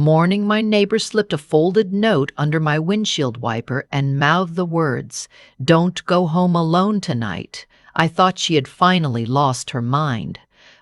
Morning, my neighbor slipped a folded note under my windshield wiper and mouthed the words, "Don't go home alone tonight." I thought she had finally lost her mind.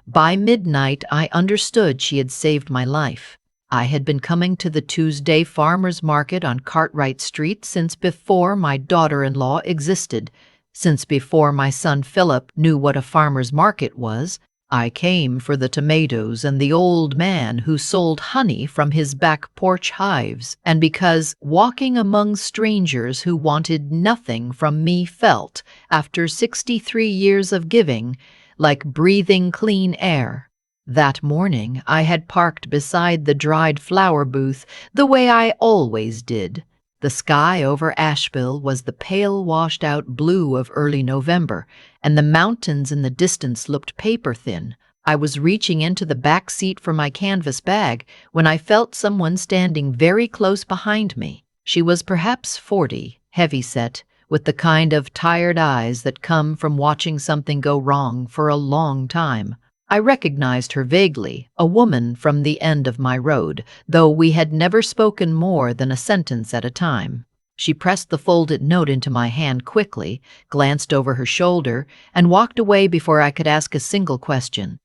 By midnight, I understood she had saved my life. I had been coming to the Tuesday farmers market on Cartwright Street since before my daughter-in-law existed, since before my son Philip knew what a farmer's market was. I came for the tomatoes and the old man who sold honey from his back porch hives, and because walking among strangers who wanted nothing from me felt, after 63 years of giving, like breathing clean air. That morning I had parked beside the dried flower booth the way I always did. The sky over Asheville was the pale washed-out blue of early November, and the mountains in the distance looked paper-thin. I was reaching into the back seat for my canvas bag when I felt someone standing very close behind me. She was perhaps 40, heavy-set, with the kind of tired eyes that come from watching something go wrong for a long time. I recognized her vaguely, a woman from the end of my road, though we had never spoken more than a sentence at a time. She pressed the folded note into my hand quickly, glanced over her shoulder, and walked away before I could ask a single question.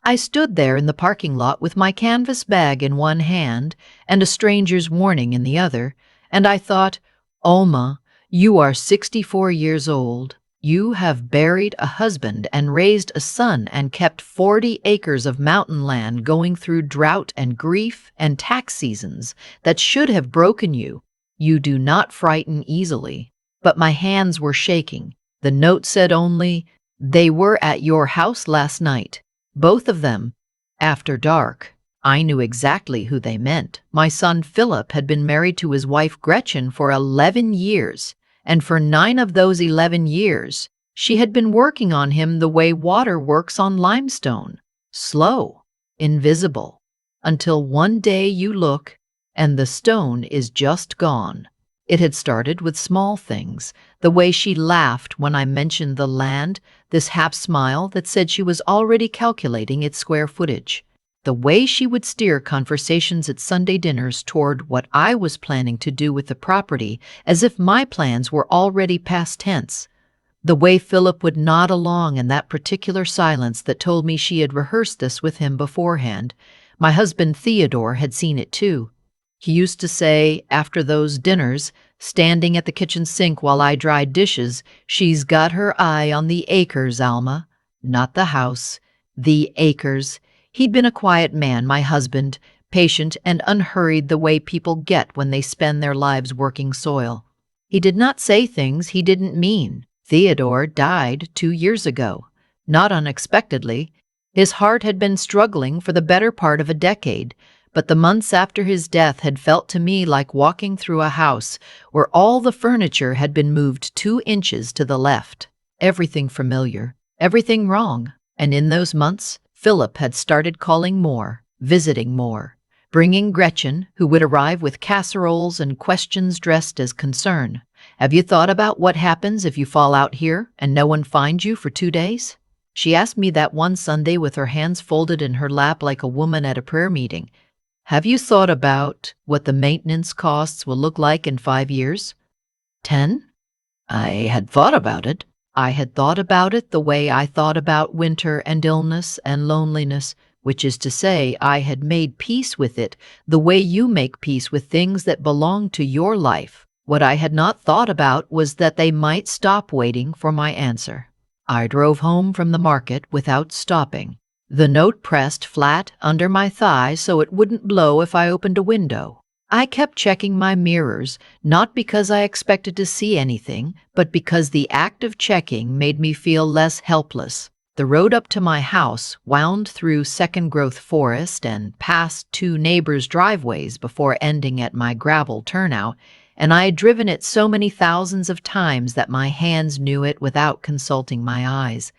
I stood there in the parking lot with my canvas bag in one hand and a stranger's warning in the other, and I thought, "Alma, you are 64 years old. You have buried a husband and raised a son and kept 40 acres of mountain land going through drought and grief and tax seasons that should have broken you. You do not frighten easily." But my hands were shaking. The note said only, "They were at your house last night. Both of them. After dark." I knew exactly who they meant. My son Philip had been married to his wife Gretchen for 11 years. And for 9 of those 11 years, she had been working on him the way water works on limestone, slow, invisible, until one day you look and the stone is just gone. It had started with small things, the way she laughed when I mentioned the land, this half smile that said she was already calculating its square footage. The way she would steer conversations at Sunday dinners toward what I was planning to do with the property, as if my plans were already past tense. The way Philip would nod along in that particular silence that told me she had rehearsed this with him beforehand. My husband Theodore had seen it too. He used to say, after those dinners, standing at the kitchen sink while I dried dishes, "She's got her eye on the acres, Alma." Not the house, the acres. He'd been a quiet man, my husband, patient and unhurried the way people get when they spend their lives working soil. He did not say things he didn't mean. Theodore died 2 years ago. Not unexpectedly. His heart had been struggling for the better part of a decade, but the months after his death had felt to me like walking through a house where all the furniture had been moved 2 inches to the left. Everything familiar, everything wrong, and in those months, Philip had started calling more, visiting more, bringing Gretchen, who would arrive with casseroles and questions dressed as concern. "Have you thought about what happens if you fall out here and no one finds you for 2 days?" She asked me that one Sunday with her hands folded in her lap like a woman at a prayer meeting. "Have you thought about what the maintenance costs will look like in 5 years? 10? I had thought about it. I had thought about it the way I thought about winter and illness and loneliness, which is to say, I had made peace with it the way you make peace with things that belong to your life. What I had not thought about was that they might stop waiting for my answer. I drove home from the market without stopping. The note pressed flat under my thigh so it wouldn't blow if I opened a window. I kept checking my mirrors, not because I expected to see anything, but because the act of checking made me feel less helpless. The road up to my house wound through second-growth forest and past 2 neighbors' driveways before ending at my gravel turnout, and I had driven it so many thousands of times that my hands knew it without consulting my eyes.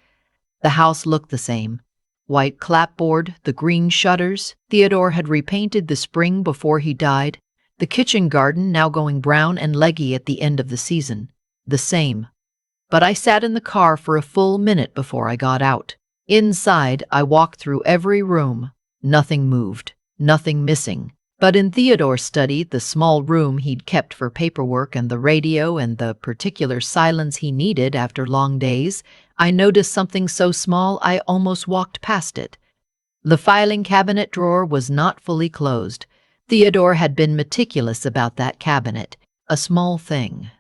The house looked the same. White clapboard, the green shutters. Theodore had repainted the spring before he died. The kitchen garden now going brown and leggy at the end of the season. The same. But I sat in the car for a full minute before I got out. Inside, I walked through every room. Nothing moved. Nothing missing. But in Theodore's study, the small room he'd kept for paperwork and the radio and the particular silence he needed after long days, I noticed something so small I almost walked past it. The filing cabinet drawer was not fully closed. Theodore had been meticulous about that cabinet, a small thing,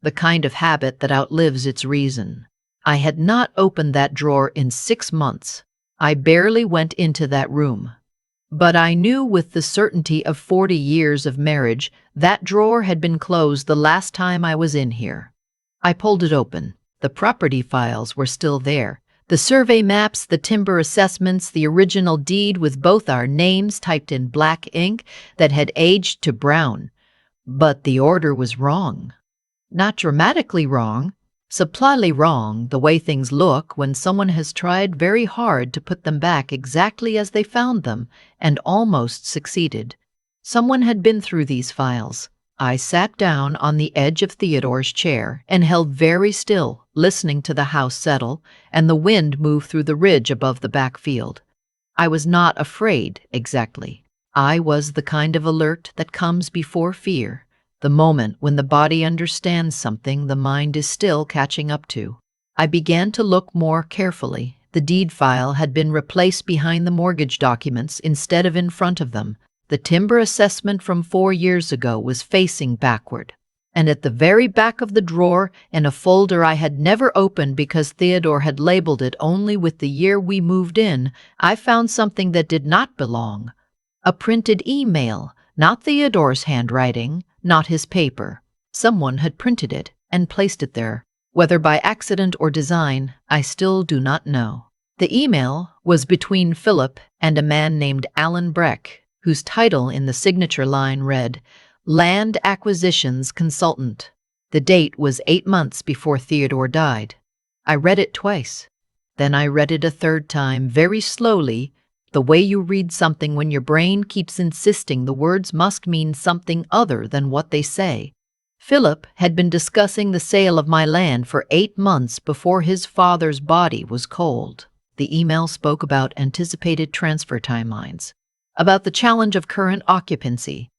the kind of habit that outlives its reason. I had not opened that drawer in 6 months. I barely went into that room. But I knew with the certainty of 40 years of marriage that drawer had been closed the last time I was in here. I pulled it open. The property files were still there. The survey maps, the timber assessments, the original deed with both our names typed in black ink that had aged to brown. But the order was wrong. Not dramatically wrong, subtly wrong, the way things look when someone has tried very hard to put them back exactly as they found them and almost succeeded. Someone had been through these files. I sat down on the edge of Theodore's chair and held very still, listening to the house settle and the wind move through the ridge above the back field. I was not afraid, exactly. I was the kind of alert that comes before fear. The moment when the body understands something the mind is still catching up to. I began to look more carefully. The deed file had been replaced behind the mortgage documents instead of in front of them. The timber assessment from 4 years ago was facing backward. And at the very back of the drawer, in a folder I had never opened because Theodore had labeled it only with the year we moved in, I found something that did not belong. A printed email, not Theodore's handwriting, not his paper. Someone had printed it and placed it there. Whether by accident or design, I still do not know. The email was between Philip and a man named Alon, whose title in the signature line read, Land Acquisitions Consultant. The date was 8 months before Theodore died. I read it twice. Then I read it a third time, very slowly, the way you read something when your brain keeps insisting the words must mean something other than what they say. Philip had been discussing the sale of my land for 8 months before his father's body was cold. The email spoke about anticipated transfer timelines, about the challenge of current occupancy,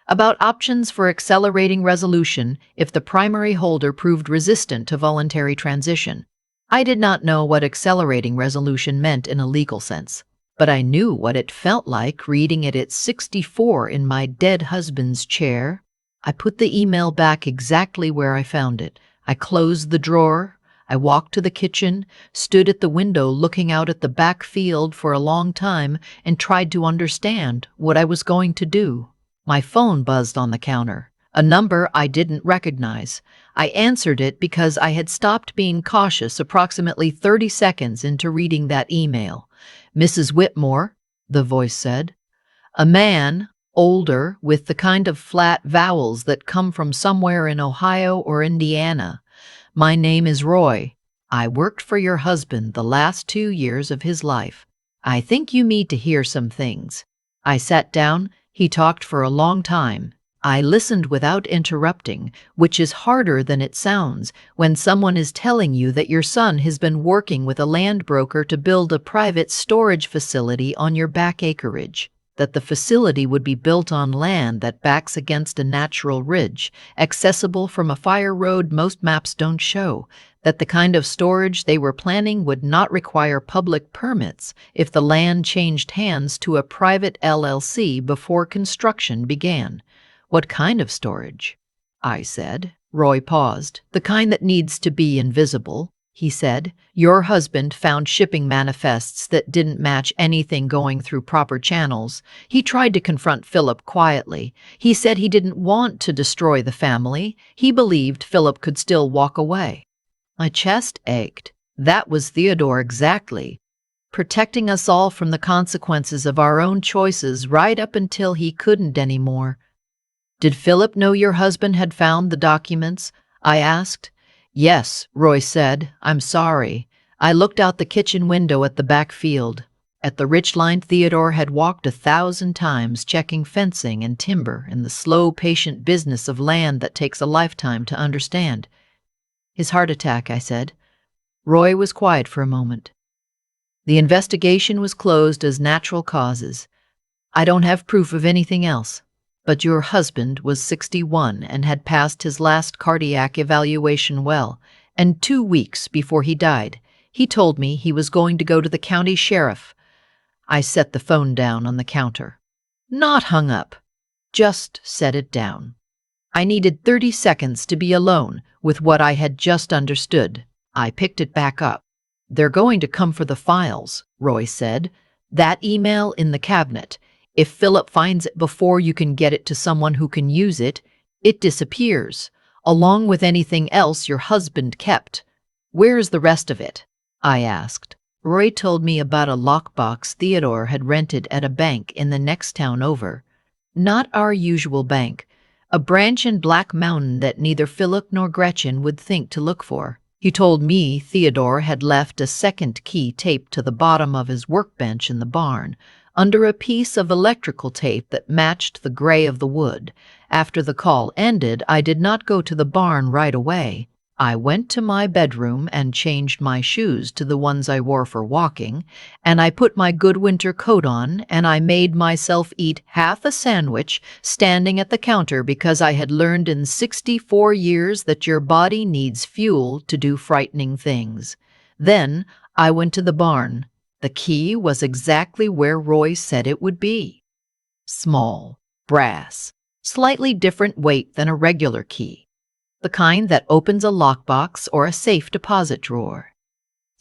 about options for accelerating resolution if the primary holder proved resistant to voluntary transition. I did not know what accelerating resolution meant in a legal sense, but I knew what it felt like reading it at 64 in my dead husband's chair. I put the email back exactly where I found it. I closed the drawer. I walked to the kitchen, stood at the window looking out at the back field for a long time, and tried to understand what I was going to do. My phone buzzed on the counter, a number I didn't recognize. I answered it because I had stopped being cautious approximately 30 seconds into reading that email. Mrs. Whitmore, the voice said. A man, older, with the kind of flat vowels that come from somewhere in Ohio or Indiana. My name is Roy. I worked for your husband the last 2 years of his life. I think you need to hear some things. I sat down. He talked for a long time. I listened without interrupting, which is harder than it sounds when someone is telling you that your son has been working with a land broker to build a private storage facility on your back acreage, that the facility would be built on land that backs against a natural ridge, accessible from a fire road most maps don't show, that the kind of storage they were planning would not require public permits if the land changed hands to a private LLC before construction began. What kind of storage? I said. Roy paused. The kind that needs to be invisible, he said. Your husband found shipping manifests that didn't match anything going through proper channels. He tried to confront Philip quietly. He said he didn't want to destroy the family. He believed Philip could still walk away. My chest ached. That was Theodore exactly. Protecting us all from the consequences of our own choices right up until he couldn't anymore. Did Philip know your husband had found the documents? I asked. Yes, Roy said. I'm sorry. I looked out the kitchen window at the back field, at the ridge line Theodore had walked 1,000 times, checking fencing and timber and the slow, patient business of land that takes a lifetime to understand. His heart attack, I said. Roy was quiet for a moment. The investigation was closed as natural causes. I don't have proof of anything else. But your husband was 61 and had passed his last cardiac evaluation well, and 2 weeks before he died, he told me he was going to go to the county sheriff. I set the phone down on the counter. Not hung up, just set it down. I needed 30 seconds to be alone with what I had just understood. I picked it back up. They're going to come for the files, Roy said. That email in the cabinet. If Philip finds it before you can get it to someone who can use it, it disappears, along with anything else your husband kept. Where's the rest of it? I asked. Roy told me about a lockbox Theodore had rented at a bank in the next town over. Not our usual bank, a branch in Black Mountain that neither Philip nor Gretchen would think to look for. He told me Theodore had left a second key taped to the bottom of his workbench in the barn, under a piece of electrical tape that matched the gray of the wood. After the call ended, I did not go to the barn right away. I went to my bedroom and changed my shoes to the ones I wore for walking, and I put my good winter coat on, and I made myself eat half a sandwich standing at the counter because I had learned in 64 years that your body needs fuel to do frightening things. Then I went to the barn. The key was exactly where Roy said it would be. Small, brass, slightly different weight than a regular key. The kind that opens a lockbox or a safe deposit drawer.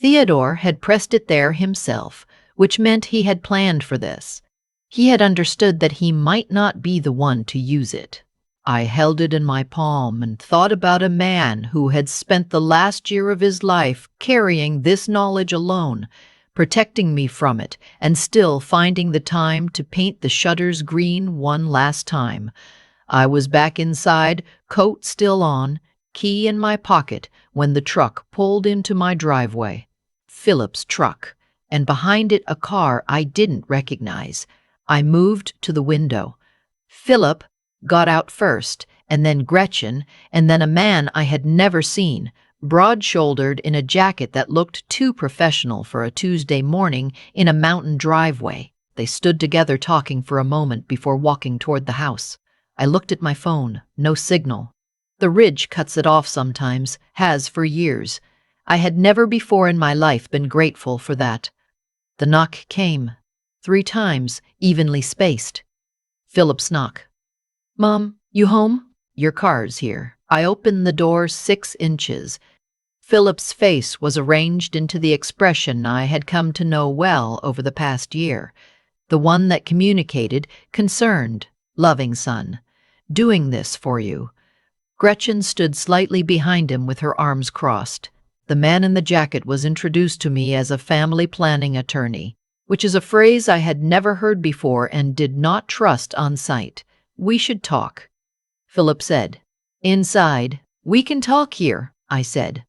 Theodore had pressed it there himself, which meant he had planned for this. He had understood that he might not be the one to use it. I held it in my palm and thought about a man who had spent the last year of his life carrying this knowledge alone, protecting me from it, and still finding the time to paint the shutters green one last time. I was back inside, coat still on, key in my pocket, when the truck pulled into my driveway. Philip's truck, and behind it a car I didn't recognize. I moved to the window. Philip got out first, and then Gretchen, and then a man I had never seen, broad-shouldered in a jacket that looked too professional for a Tuesday morning in a mountain driveway. They stood together talking for a moment before walking toward the house. I looked at my phone. No signal. The ridge cuts it off sometimes, has for years. I had never before in my life been grateful for that. The knock came. 3 times, evenly spaced. Philip's knock. Mom, you home? Your car's here. I opened the door 6 inches. Philip's face was arranged into the expression I had come to know well over the past year. The one that communicated, concerned, loving son. Doing this for you. Gretchen stood slightly behind him with her arms crossed. The man in the jacket was introduced to me as a family planning attorney, which is a phrase I had never heard before and did not trust on sight. We should talk, Philip said. Inside. We can talk here, I said.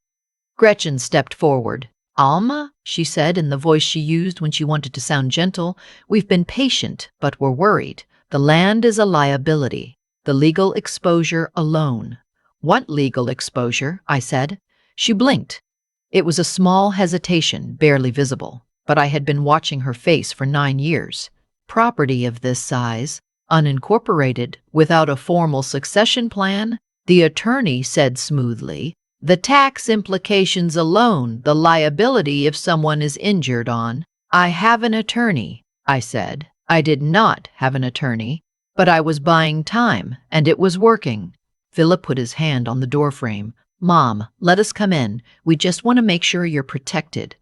Gretchen stepped forward. Alma, she said in the voice she used when she wanted to sound gentle, we've been patient, but we're worried. The land is a liability. The legal exposure alone. What legal exposure? I said. She blinked. It was a small hesitation, barely visible, but I had been watching her face for 9 years. Property of this size, unincorporated, without a formal succession plan, the attorney said smoothly, the tax implications alone, the liability if someone is injured on. I have an attorney, I said. I did not have an attorney. But I was buying time, and it was working. Philip put his hand on the doorframe. Mom, let us come in. We just want to make sure you're protected.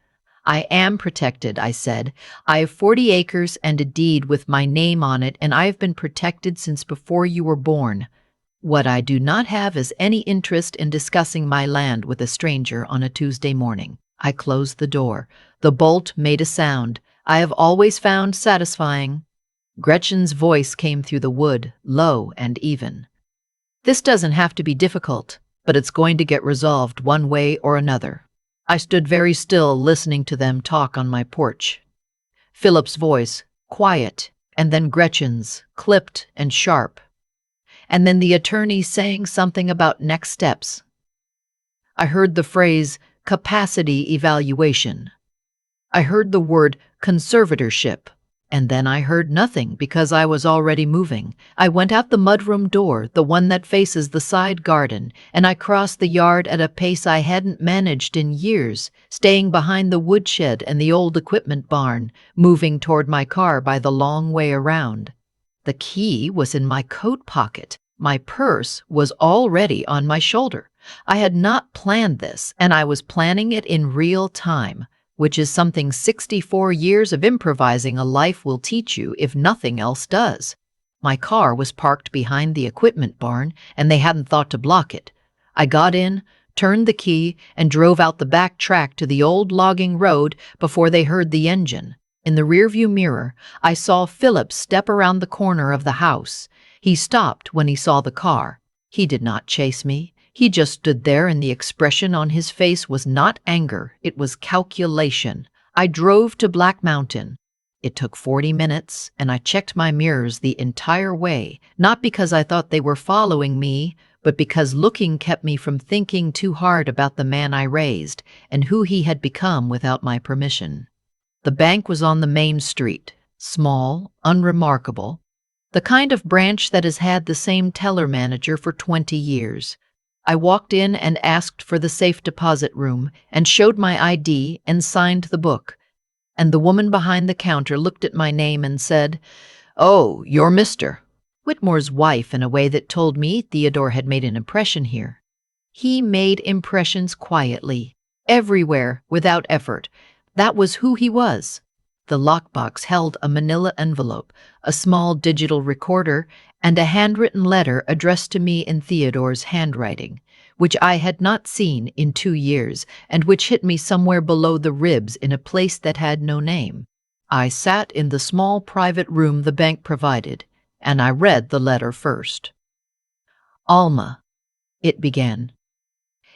I am protected, I said. I have 40 acres and a deed with my name on it, and I have been protected since before you were born. What I do not have is any interest in discussing my land with a stranger on a Tuesday morning. I closed the door. The bolt made a sound I have always found satisfying. Gretchen's voice came through the wood, low and even. This doesn't have to be difficult, but it's going to get resolved one way or another. I stood very still listening to them talk on my porch. Philip's voice, quiet, and then Gretchen's, clipped and sharp. And then the attorney saying something about next steps. I heard the phrase capacity evaluation. I heard the word conservatorship, And then I heard nothing because I was already moving. I went out the mudroom door, the one that faces the side garden, and I crossed the yard at a pace I hadn't managed in years, staying behind the woodshed and the old equipment barn, moving toward my car by the long way around. The key was in my coat pocket. My purse was already on my shoulder. I had not planned this, and I was planning it in real time, which is something 64 years of improvising a life will teach you if nothing else does. My car was parked behind the equipment barn, and they hadn't thought to block it. I got in, turned the key, and drove out the back track to the old logging road before they heard the engine. In the rearview mirror, I saw Philip step around the corner of the house. He stopped when he saw the car. He did not chase me. He just stood there, and the expression on his face was not anger, it was calculation. I drove to Black Mountain. It took 40 minutes, and I checked my mirrors the entire way, not because I thought they were following me, but because looking kept me from thinking too hard about the man I raised and who he had become without my permission. The bank was on the main street, small, unremarkable, the kind of branch that has had the same teller manager for 20 years. I walked in and asked for the safe deposit room and showed my ID and signed the book. And the woman behind the counter looked at my name and said, "Oh, you're Mr. Whitmore's wife," in a way that told me Theodore had made an impression here. He made impressions quietly, everywhere, without effort. That was who he was. The lockbox held a manila envelope, a small digital recorder, and a handwritten letter addressed to me in Theodore's handwriting, which I had not seen in 2 years and which hit me somewhere below the ribs in a place that had no name. I sat in the small private room the bank provided, and I read the letter first. "Alma," it began.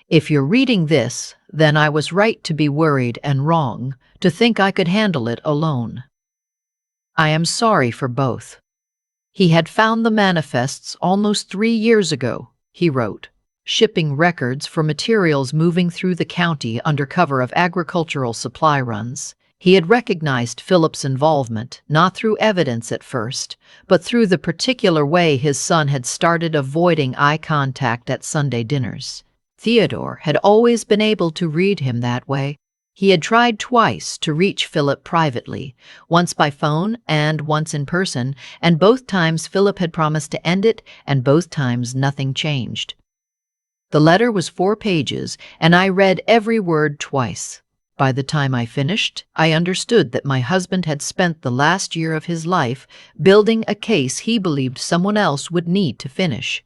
"If you're reading this, then I was right to be worried and wrong to think I could handle it alone. I am sorry for both." He had found the manifests almost 3 years ago, he wrote, shipping records for materials moving through the county under cover of agricultural supply runs. He had recognized Philip's involvement, not through evidence at first, but through the particular way his son had started avoiding eye contact at Sunday dinners. Theodore had always been able to read him that way. He had tried twice to reach Philip privately, once by phone and once in person, and both times Philip had promised to end it, and both times nothing changed. The letter was 4 pages, and I read every word twice. By the time I finished, I understood that my husband had spent the last year of his life building a case he believed someone else would need to finish.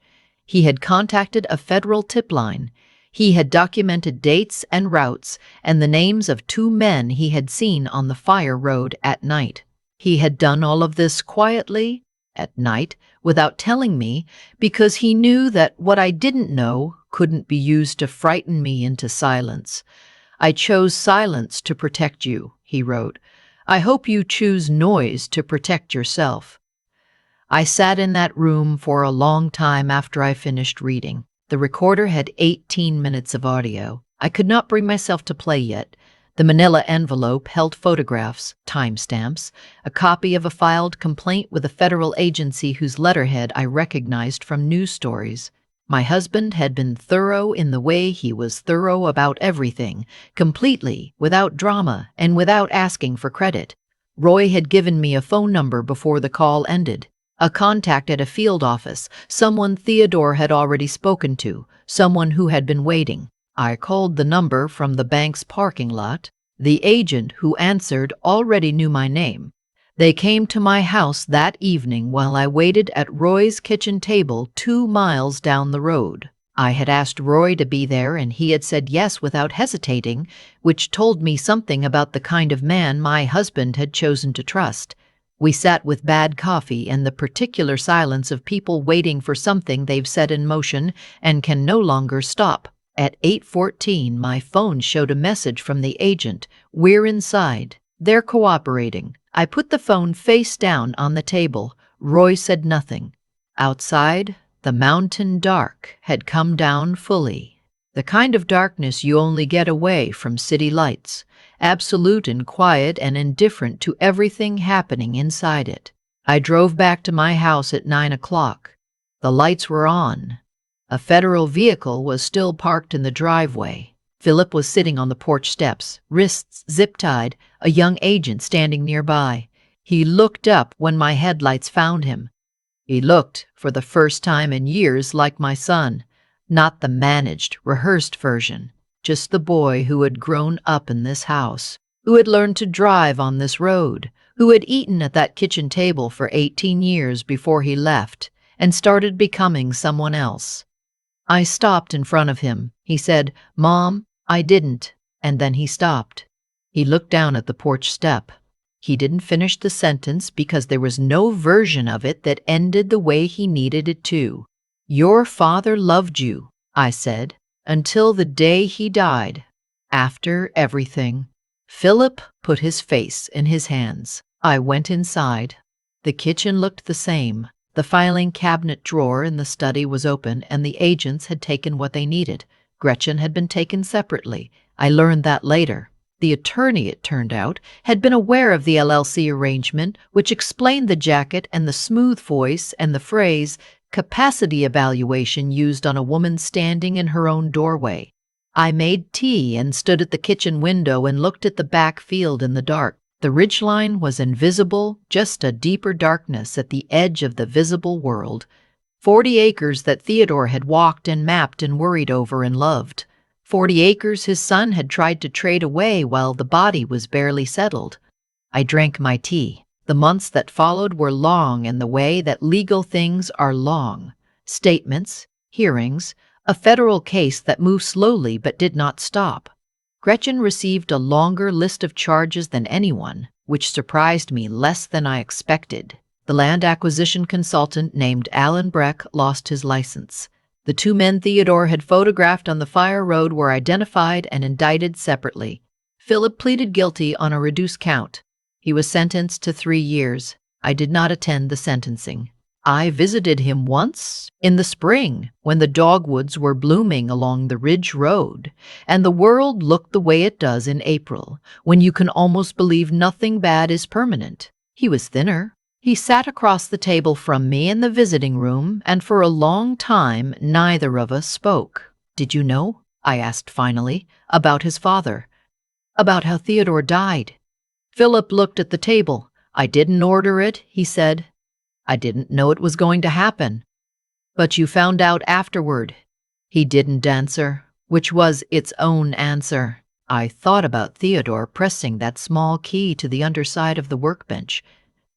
He had contacted a federal tip line. He had documented dates and routes and the names of 2 men he had seen on the fire road at night. He had done all of this quietly, at night, without telling me, because he knew that what I didn't know couldn't be used to frighten me into silence. "I chose silence to protect you," he wrote. "I hope you choose noise to protect yourself." I sat in that room for a long time after I finished reading. The recorder had 18 minutes of audio. I could not bring myself to play yet. The manila envelope held photographs, timestamps, a copy of a filed complaint with a federal agency whose letterhead I recognized from news stories. My husband had been thorough in the way he was thorough about everything, completely, without drama, and without asking for credit. Roy had given me a phone number before the call ended. A contact at a field office, someone Theodore had already spoken to, someone who had been waiting. I called the number from the bank's parking lot. The agent who answered already knew my name. They came to my house that evening while I waited at Roy's kitchen table 2 miles down the road. I had asked Roy to be there, and he had said yes without hesitating, which told me something about the kind of man my husband had chosen to trust. We sat with bad coffee and the particular silence of people waiting for something they've set in motion and can no longer stop. At 8:14, my phone showed a message from the agent. "We're inside. They're cooperating." I put the phone face down on the table. Roy said nothing. Outside, the mountain dark had come down fully. The kind of darkness you only get away from city lights. absolute and quiet and indifferent to everything happening inside it. I drove back to my house at 9 o'clock. The lights were on. A federal vehicle was still parked in the driveway. Philip was sitting on the porch steps, wrists zip-tied, a young agent standing nearby. He looked up when my headlights found him. He looked, for the first time in years, like my son. Not the managed, rehearsed version. Just the boy who had grown up in this house, who had learned to drive on this road, who had eaten at that kitchen table for 18 years before he left and started becoming someone else. I stopped in front of him. He said, "Mom, I didn't," and then he stopped. He looked down at the porch step. He didn't finish the sentence because there was no version of it that ended the way he needed it to. "Your father loved you," I said, "until the day he died. After everything." Philip put his face in his hands. I went inside. The kitchen looked the same. The filing cabinet drawer in the study was open, and the agents had taken what they needed. Gretchen had been taken separately. I learned that later. The attorney, it turned out, had been aware of the LLC arrangement, which explained the jacket and the smooth voice and the phrase, capacity evaluation, used on a woman standing in her own doorway. I made tea and stood at the kitchen window and looked at the back field in the dark. The ridgeline was invisible, just a deeper darkness at the edge of the visible world. 40 acres that Theodore had walked and mapped and worried over and loved. 40 acres his son had tried to trade away while the body was barely settled. I drank my tea. The months that followed were long in the way that legal things are long. Statements, hearings, a federal case that moved slowly but did not stop. Gretchen received a longer list of charges than anyone, which surprised me less than I expected. The land acquisition consultant named Alon lost his license. The 2 men Theodore had photographed on the fire road were identified and indicted separately. Philip pleaded guilty on a reduced count. He was sentenced to 3 years. I did not attend the sentencing. I visited him once in the spring when the dogwoods were blooming along the ridge road, and the world looked the way it does in April, when you can almost believe nothing bad is permanent. He was thinner. He sat across the table from me in the visiting room, and for a long time neither of us spoke. "Did you know," I asked finally, "about his father? About how Theodore died?" Philip looked at the table. "I didn't order it," he said. "I didn't know it was going to happen." "But you found out afterward." He didn't answer, which was its own answer. I thought about Theodore pressing that small key to the underside of the workbench,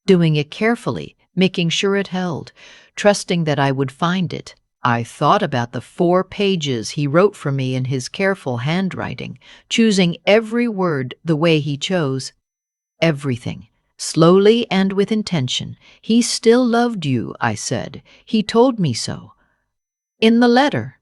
doing it carefully, making sure it held, trusting that I would find it. I thought about the 4 pages he wrote for me in his careful handwriting, choosing every word the way he chose. Everything. Slowly and with intention. "He still loved you," I said. "He told me so." "In the letter."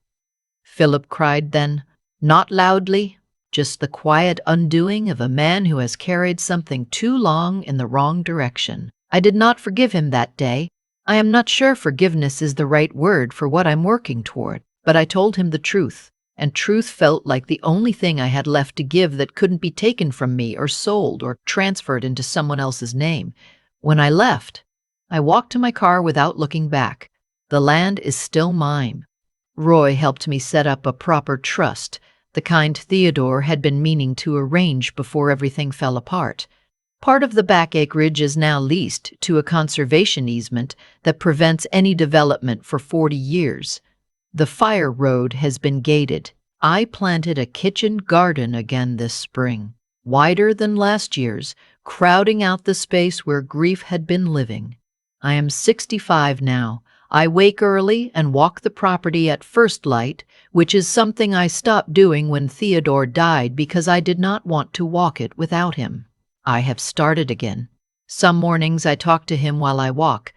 Philip cried then, not loudly, just the quiet undoing of a man who has carried something too long in the wrong direction. I did not forgive him that day. I am not sure forgiveness is the right word for what I'm working toward, but I told him the truth. And truth felt like the only thing I had left to give that couldn't be taken from me or sold or transferred into someone else's name. When I left, I walked to my car without looking back. The land is still mine. Roy helped me set up a proper trust, the kind Theodore had been meaning to arrange before everything fell apart. Part of the back acreage is now leased to a conservation easement that prevents any development for 40 years. The fire road has been gated. I planted a kitchen garden again this spring, wider than last year's, crowding out the space where grief had been living. I am 65 now. I wake early and walk the property at first light, which is something I stopped doing when Theodore died because I did not want to walk it without him. I have started again. Some mornings I talk to him while I walk,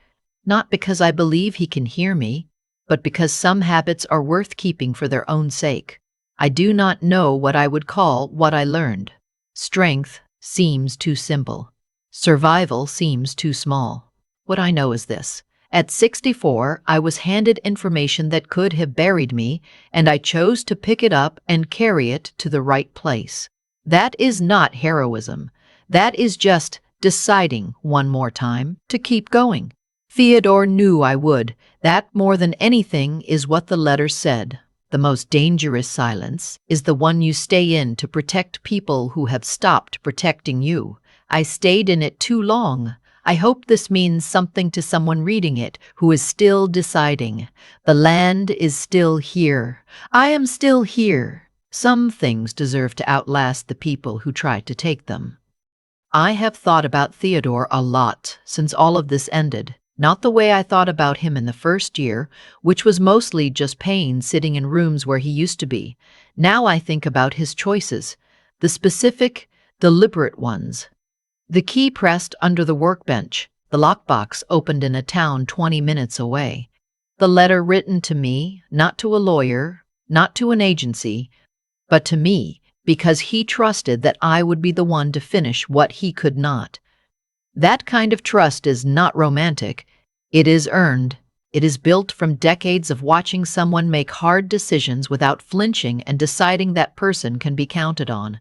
not because I believe he can hear me, but because some habits are worth keeping for their own sake. I do not know what I would call what I learned. Strength seems too simple. Survival seems too small. What I know is this. At 64, I was handed information that could have buried me, and I chose to pick it up and carry it to the right place. That is not heroism. That is just deciding one more time to keep going. Theodore knew I would. That, more than anything, is what the letter said. The most dangerous silence is the one you stay in to protect people who have stopped protecting you. I stayed in it too long. I hope this means something to someone reading it who is still deciding. The land is still here. I am still here. Some things deserve to outlast the people who try to take them. I have thought about Theodore a lot since all of this ended. Not the way I thought about him in the first year, which was mostly just pain sitting in rooms where he used to be. Now I think about his choices, the specific, deliberate ones. The key pressed under the workbench, the lockbox opened in a town 20 minutes away. The letter written to me, not to a lawyer, not to an agency, but to me, because he trusted that I would be the one to finish what he could not. That kind of trust is not romantic. It is earned. It is built from decades of watching someone make hard decisions without flinching and deciding that person can be counted on.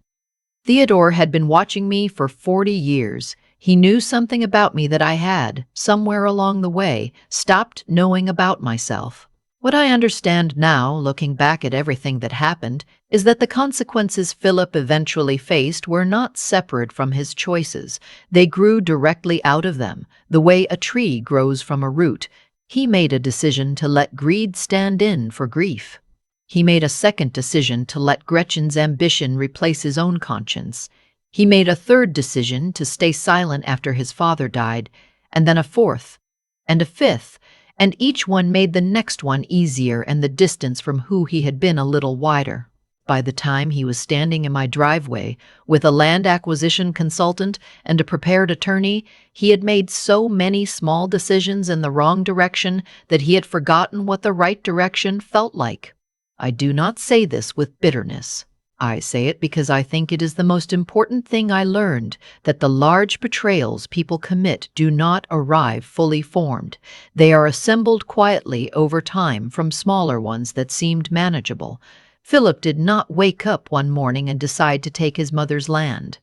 Theodore had been watching me for 40 years. He knew something about me that I had, somewhere along the way, stopped knowing about myself. What I understand now, looking back at everything that happened, is that the consequences Philip eventually faced were not separate from his choices. They grew directly out of them, the way a tree grows from a root. He made a decision to let greed stand in for grief. He made a second decision to let Gretchen's ambition replace his own conscience. He made a third decision to stay silent after his father died, and then a fourth, and a fifth, and each one made the next one easier and the distance from who he had been a little wider. By the time he was standing in my driveway with a land acquisition consultant and a prepared attorney, he had made so many small decisions in the wrong direction that he had forgotten what the right direction felt like. I do not say this with bitterness. I say it because I think it is the most important thing I learned, that the large betrayals people commit do not arrive fully formed. They are assembled quietly over time from smaller ones that seemed manageable. Philip did not wake up one morning and decide to take his mother's land.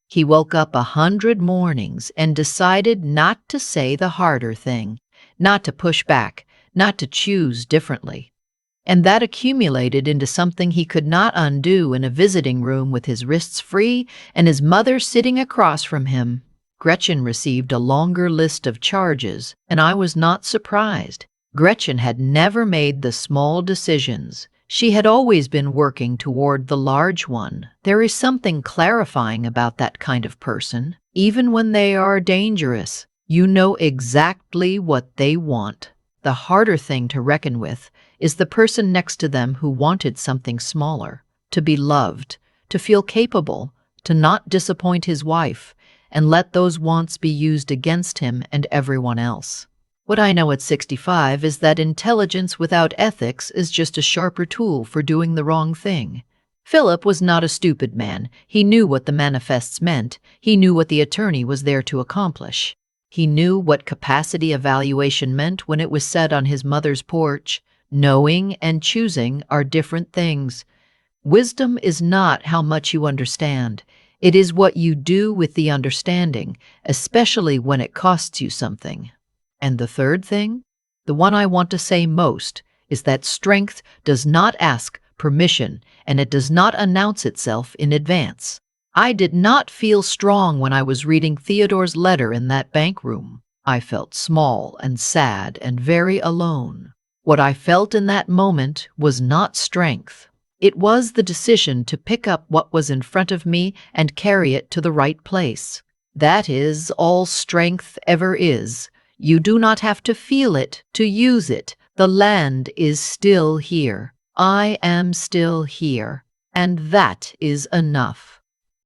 He woke up 100 mornings and decided not to say the harder thing, not to push back, not to choose differently. And that accumulated into something he could not undo in a visiting room with his wrists free and his mother sitting across from him. Gretchen received a longer list of charges, and I was not surprised. Gretchen had never made the small decisions. She had always been working toward the large one. There is something clarifying about that kind of person. Even when they are dangerous, you know exactly what they want. The harder thing to reckon with is the person next to them who wanted something smaller, to be loved, to feel capable, to not disappoint his wife, and let those wants be used against him and everyone else. What I know at 65 is that intelligence without ethics is just a sharper tool for doing the wrong thing. Philip was not a stupid man. He knew what the manifests meant. He knew what the attorney was there to accomplish. He knew what capacity evaluation meant when it was said on his mother's porch. Knowing and choosing are different things. Wisdom is not how much you understand. It is what you do with the understanding, especially when it costs you something. And the third thing, the one I want to say most, is that strength does not ask permission and it does not announce itself in advance. I did not feel strong when I was reading Theodore's letter in that bank room. I felt small and sad and very alone. What I felt in that moment was not strength. It was the decision to pick up what was in front of me and carry it to the right place. That is all strength ever is. You do not have to feel it to use it. The land is still here. I am still here. And that is enough.